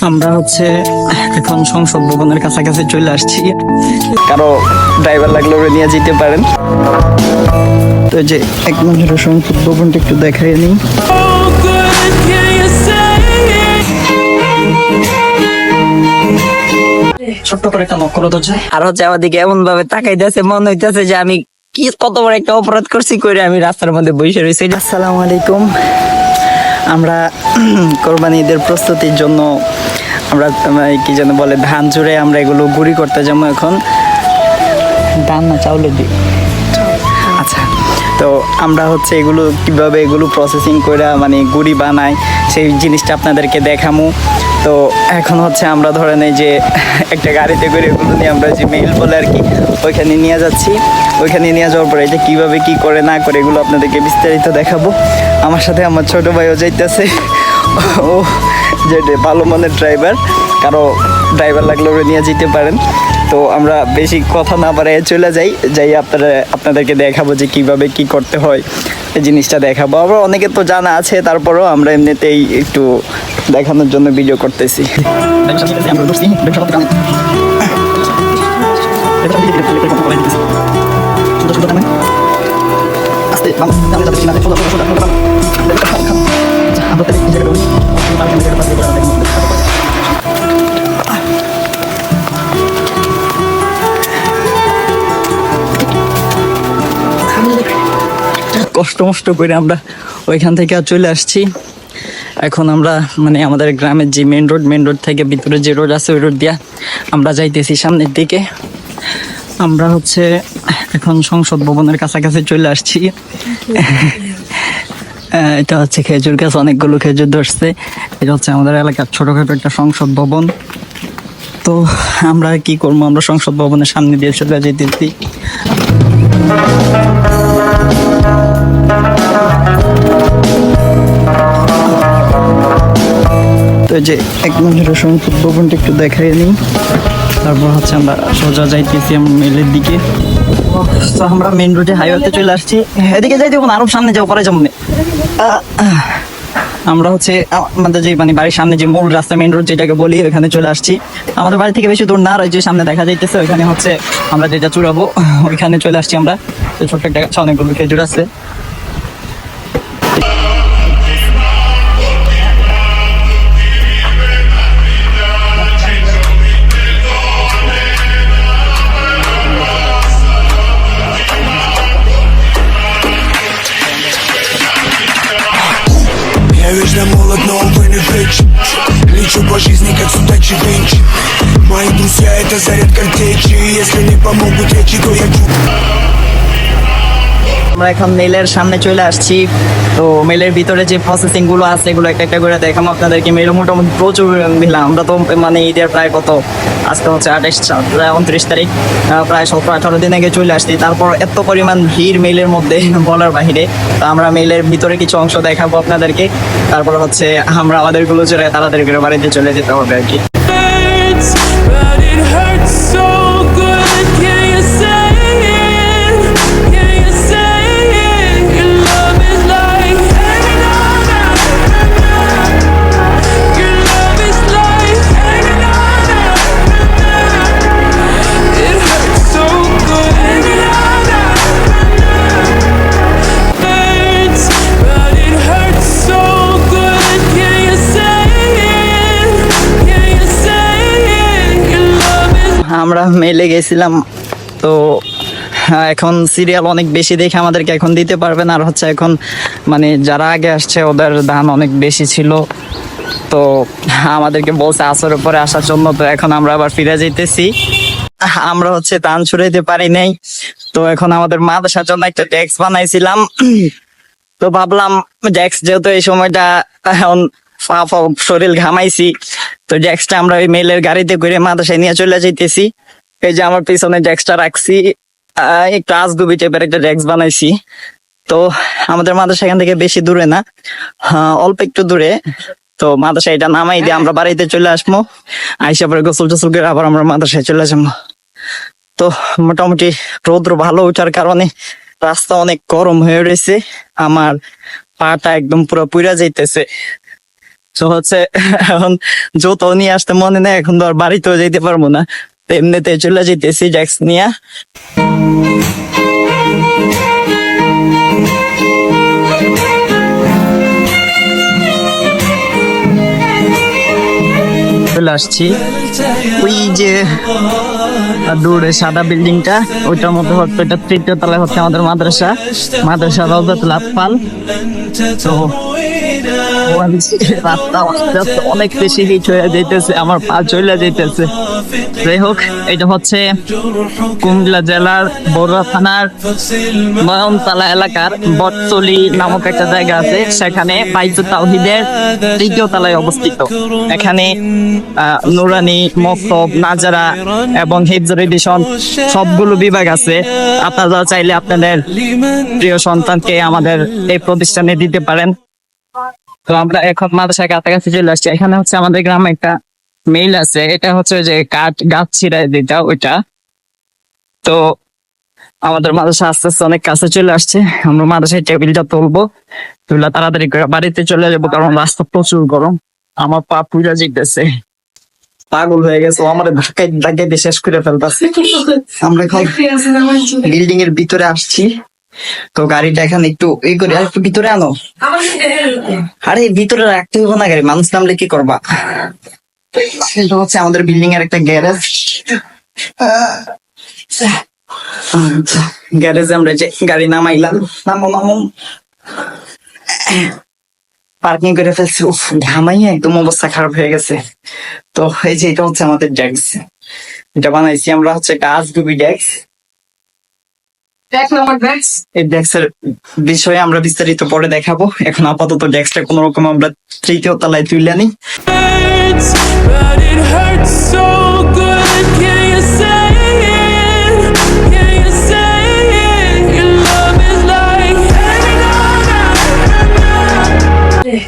আমরা এখন সংসদ ভবনের কাছাকাছি চলে আসছি। কারো ড্রাইভার লাগলে ওরা নিয়ে যেতে পারেন। তো যে এক নজরে সংসদ ভবনটা একটু দেখাই নিই। ছোট্ট করে একটা নক করো দরজায়। আর আমার দিকে এমন ভাবে তাকাইতেছে, মনে হইতেছে যে আমি কি কত বড় একটা অপরাধ করছি করে আমি রাস্তার মধ্যে বসে রয়েছি। আসসালামু আলাইকুম। আমরা কোরবানি ঈদের প্রস্তুতির জন্য আমরা কি যেন বলে ধান চুড়ে আমরা এগুলো গুঁড়ি করতে যাবো এখন। ধান না চাউলের দিই। আচ্ছা, তো আমরা এগুলো কিভাবে এগুলো প্রসেসিং করে মানে গুঁড়ি বানাই সেই জিনিসটা আপনাদেরকে দেখামু। তো এখন আমরা ধরেন এই যে একটা গাড়িতে করে এগুলো নিয়ে আমরা যে মেল বলে আর কি ওইখানে নিয়ে যাচ্ছি। ওইখানে নিয়ে যাওয়ার পরে যে কীভাবে কী করে না করে এগুলো আপনাদেরকে বিস্তারিত দেখাবো। আমার সাথে আমার ছোটো ভাইও যাইতেছে, ও যে ভালো মানের ড্রাইভার, কারো ড্রাইভার লাগলে ওরা নিয়ে যেতে পারেন। তো আমরা বেশি কথা না বাড়াই চলে যাই আপনাদেরকে দেখাবো যে কিভাবে কি করতে হয়, এই জিনিসটা দেখাবো। আবার অনেকে তো জানা আছে, তারপরেও আমরা এমনিতেই একটু দেখানোর জন্য ভিডিও করতেছি। কষ্ট মষ্ট করে আমরা ওইখান থেকে চলে আসছি। এখন আমরা মানে আমাদের গ্রামের যে মেন রোড থেকে ভিতরে যে রোড আছে ওই রোড দিয়া আমরা যাইতেছি সামনের দিকে। আমরা এখন সংসদ ভবনের কাছাকাছি চলে আসছি। এটা খেজুর গাছ, অনেকগুলো খেজুর ধরছে। এটা আমাদের এলাকার ছোটখাটো একটা সংসদ ভবন। তো আমরা কি করবো, আমরা সংসদ ভবনের সামনে দিয়ে চলে যেতেছি। তো যে এক নজরে সংসদ ভবনটা একটু দেখাই নিই। তারপর আমরা সোজা যাইতেছি মেলের দিকে। তো আমরা মেন রোডে হাইওয়েতে চলে আসছি। এদিকে যাই দেখুন, আরো সামনে যাও, পরে যাবো। আমরা আমাদের যে মানে বাড়ির সামনে যে মূল রাস্তা মেন রোড যেটাকে বলি ওখানে চলে আসছি। আমাদের বাড়ি থেকে বেশি দূর না, আর যে সামনে দেখা যাইতেছে ওইখানে আমরা যেটা চুড়াবো ওইখানে চলে আসছি আমরা। ছোট্ট একটা গাছ, অনেকগুলো খেজুর আছে। Я вечно молод, но увы не вечен. Лечу по жизни, как судачий венчик. Мои друзья — это заряд картечи. Если не помогут речи, то я чук. আমরা এখন মেলের সামনে চলে আসছি। তো মেলের ভিতরে যে প্রসেসিং গুলো আছে এগুলো একটা একটা করে দেখাবো আপনাদেরকে। মেল মোটামুটি প্রচুর দিলাম আমরা। তো মানে ঈদের প্রায় আজকে 29 তারিখ, প্রায় 17-18 দিন আগে চলে আসছি। তারপর এত পরিমাণ ভিড় মেলের মধ্যে বলার বাহিরে। তো আমরা মেলের ভিতরে কিছু অংশ দেখাবো আপনাদেরকে। তারপর আমরা আমাদের গুলো চলে তাড়াতাড়ি করে বাড়িতে চলে যেতে হবে আর কি। আমরা মেলে গেছিলাম। তো এখন সিরিয়াল অনেক বেশি দেখে আমাদেরকে এখন দিতে পারবে না। আর এখন মানে যারা আগে আসছে ওদের ধান অনেক বেশি ছিল, তো আমাদেরকে বলছে আসরের পরে আসার জন্য। তো এখন আমরা আবার ফিরে যেতেছি। আমরা ধান ছুড়াইতে পারি নাই। তো এখন আমাদের মাদ্রাসার জন্য একটা ডেস্ক বানাইছিলাম। তো ভাবলাম ডেস্ক যেহেতু এই সময়টা এখন শরীর ঘামাইছি, তো ডেস্কটা আমরা ওই মেলের গাড়িতে করে মাদ্রাসায় নিয়ে চলে যাইতেছি। এই যে আমার পিছনে ডেস্কটা রাখছি, একটু আজগুবি টাইপের একটা ডেস্ক বানাইছি। তো আমাদের মাদ্রাসা এখান থেকে বেশি দূরে না, অল্প একটু দূরে। তো মাদ্রাসা এটা নামাই দিয়ে আমরা বাড়িতে চলে আসবো। আইসা পরে গোসল টোসল করে আবার আমরা মাদ্রাসায় চলে যাবো। তো মোটামুটি রৌদ্র ভালো ওঠার কারণে রাস্তা অনেক গরম হয়ে রয়েছে। আমার পাটা একদম পুরো পুড়া যাইতেছে। তো হচ্ছে এখন জুতো নিয়ে আসতে মনে নেই, এখন তো আর বাড়িতেও যেতে পারবো না, তো এমনিতে চলে যেতেছি ডেস্ক নিয়ে। চলে আসছি ওই যে দূরে সাদা বিল্ডিংটা, ওইটার মধ্যে হচ্ছে এটা তৃতীয় তলায় হচ্ছে আমাদের মাদ্রাসা রওজাতুল আতফাল। তো রাস্তা আস্তে আস্তে অনেক বেশি হিট হয়ে যাইতেছে, আমার পা চলে যাইতেছে। যাই হোক, এটা হচ্ছে কুমিল্লা জেলার বড়ুয়া থানার নয়নতলা এলাকার বটতলি নামক একটা জায়গা আছে, সেখানে বাইতুত তাওহীদের তৃতীয় তলায় অবস্থিত। এখানে নুরানি, মক্তব, নাজারা এবং হিফজুল এডিশন সবগুলো বিভাগ আছে। আপনারা চাইলে আপনাদের প্রিয় সন্তানকে আমাদের এই প্রতিষ্ঠানে দিতে পারেন। তো আমরা এখন মাদ্রাসার কাছাকাছি চলে আসছি। এখানে হচ্ছে আমাদের গ্রামে একটা মিল আছে, এটা হচ্ছে যে গাছ ছিঁড়ায় দিতা ওইটা। তো আমাদের মাদ্রাসা আস্তে আস্তে অনেক কাছে চলে আসছে, আমরা মাদ্রাসায় টেবিলটা তুলবো, তুলে তাড়াতাড়ি করে বাড়িতে চলে যাবো, কারণ রাস্তা প্রচুর গরম, আমার পা পুড়া যেতেছে, পাগল হয়ে গেছে, আমার ধাক্কায় শেষ করে ফেলতেছে। আমরা এখন বিল্ডিং এর ভিতরে আসছি, তো গাড়িটা এখানে একটু এই করে একটু ভিতরে আনো। আরে ভিতরে রাখতে হইব না গাড়ি, মানুষ নামলে কি করবা। এটা হচ্ছে আমাদের বিল্ডিং এর একটা গ্যারেজ। গ্যারেজে আমরা যে গাড়ি নামাইলাম, নামো পার্কিং করে ফেলছি। উফ, ঘামাইয়া একদম অবস্থা খারাপ হয়ে গেছে। তো এই যে এটা হচ্ছে আমাদের ডেস্ক, এটা বানাইছি আমরা হচ্ছে একটা আজগুবি ডেস্ক। এই ডেস্কের বিষয়ে আমরা বিস্তারিত পরে দেখাবো, এখন আপাতত ডেস্কটা কোন রকম আমরা তৃতীয় তলায় তুলে নিই। But it hurts so good. Can you say it? Can you say it? Your love is like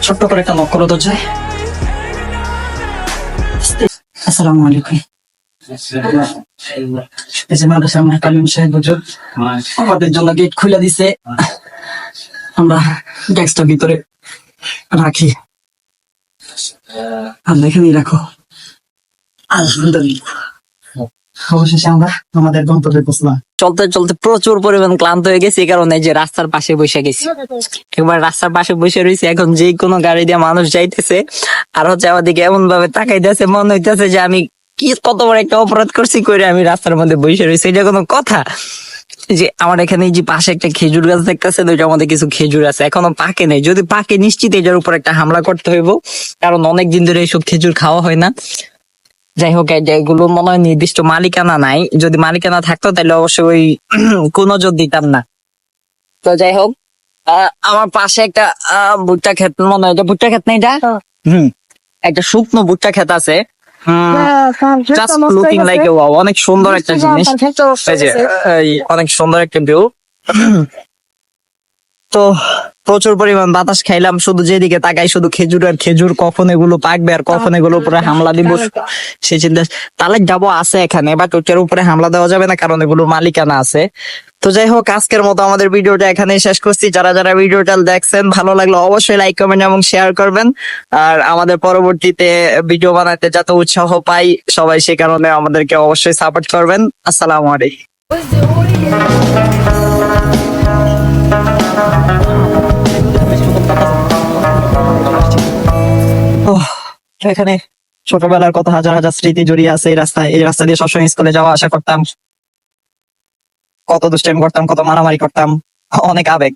ছোট্ট করে একটা নক করে তো যায়। আসসালামু আলাইকুম। এই যে মাদ্রাসা আমার কালিম সাহেব হুজুর আমাদের জন্য গেট খুলে দিছে, আমরা ডেস্কটা ভিতরে রাখি। আর এখানেই রাখো। আলহামদুলিল্লাহ, অবশেষে আমরা আমাদের গন্তব্যে পৌঁছলাম। চলতে চলতে প্রচুর পরিমাণ ক্লান্ত হয়ে গেছি, এই কারণে যে রাস্তার পাশে বসে গেছি, একবার রাস্তার পাশে বসে রয়েছি। এখন যে কোনো গাড়ি দিয়ে মানুষ যাইতেছে, আর হচ্ছে আমাদেরকে এমন ভাবে তাকাইতেছে, মনে হইতেছে যে আমি কত বড় একটা অপরাধ করছি করে আমি রাস্তার মধ্যে বসে রয়েছি। এটা কোনো কথা? যে আমার এখানে যে পাশে একটা খেজুর গাছ দেখতেছে, ওইটার মধ্যে কিছু খেজুর আছে, এখনো পাকে নেই। যদি পাকে নিশ্চিত এটার উপর একটা হামলা করতে হইব, কারণ অনেকদিন ধরে এইসব খেজুর খাওয়া হয় না। যাই হোক, এগুলো মনে হয় নির্দিষ্ট মালিকানা নাই, যদি মালিকানা থাকতো তাহলে অবশ্যই ওই কোনো জোর দিতাম না। তো যাই হোক, আমার পাশে একটা ভুট্টা ক্ষেত, মনে হয় এটা ভুট্টা ক্ষেত না, এটা একটা শুকনো ভুট্টা ক্ষেত আছে। Just looking like a wow, অনেক সুন্দর একটা জিনিস, এই যে অনেক সুন্দর একটা ভিউ। তো প্রচুর পরিমাণ বাতাস খাইলাম, শুধু যেদিকে তাকাই শুধু খেজুর আর খেজুর, কখন এগুলো পাকবে আর কখন এগুলোর উপরে হামলা দিব সেই চিন্তা। তালের ডাবও আছে এখানে, বাট ওটার উপরে হামলা দেওয়া যাবে না, কারণ এগুলোর মালিকানা আছে। তো যাই হোক, আজকের মতো আমাদের ভিডিওটা এখানেই শেষ করছি। যারা যারা ভিডিওটা দেখছেন, ভালো লাগলো অবশ্যই লাইক, কমেন্ট এবং শেয়ার করবেন। আর আমাদের পরবর্তীতে ভিডিও বানাতে যাতে উৎসাহ পাই সবাই, সে কারণে আমাদেরকে অবশ্যই সাপোর্ট করবেন। আসসালামু আলাইকুম। এখানে ছোটবেলার কত হাজার হাজার স্মৃতি জড়িয়ে আছে এই রাস্তায়। এই রাস্তা দিয়ে সবসময় স্কুলে যাওয়া আসা করতাম, কত দুষ্টাইম করতাম, কত মারামারি করতাম, অনেক আবেগ।